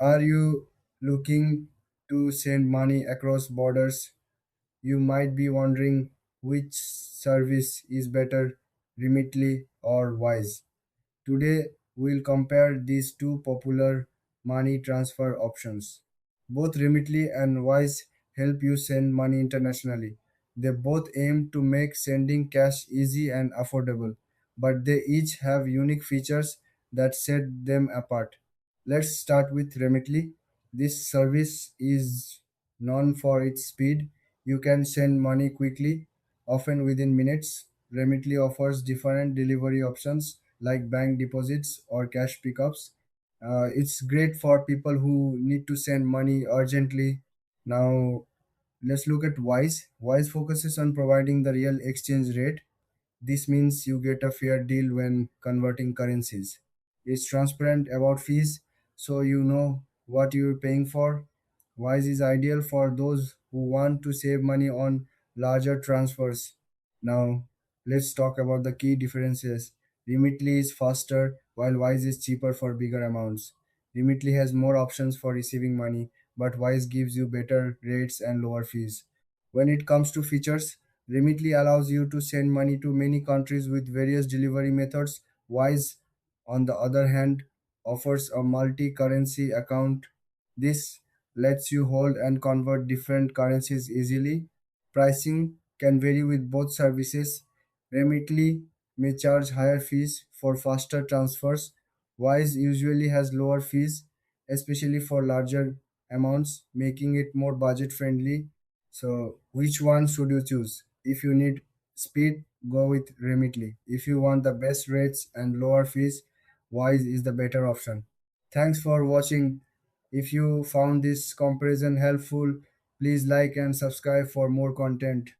Are you looking to send money across borders? You might be wondering which service is better, Remitly or Wise. Today, we'll compare these two popular money transfer options. Both Remitly and Wise help you send money internationally. They both aim to make sending cash easy and affordable, but they each have unique features that set them apart. Let's start with Remitly. This service is known for its speed. You can send money quickly, often within minutes. Remitly offers different delivery options like bank deposits or cash pickups. It's great for people who need to send money urgently. Now, let's look at Wise. Wise focuses on providing the real exchange rate. This means you get a fair deal when converting currencies. It's transparent about fees, so you know what you're paying for. Wise is ideal for those who want to save money on larger transfers. Now, let's talk about the key differences. Remitly is faster, while Wise is cheaper for bigger amounts. Remitly has more options for receiving money, but Wise gives you better rates and lower fees. When it comes to features, Remitly allows you to send money to many countries with various delivery methods. Wise, on the other hand, offers a multi currency account. This lets you hold and convert different currencies easily. Pricing can vary with both services. Remitly may charge higher fees for faster transfers. Wise usually has lower fees, especially for larger amounts, making it more budget friendly. So, which one should you choose? If you need speed, go with Remitly. If you want the best rates and lower fees, Wise is the better option. Thanks for watching. If you found this comparison helpful, please like and subscribe for more content.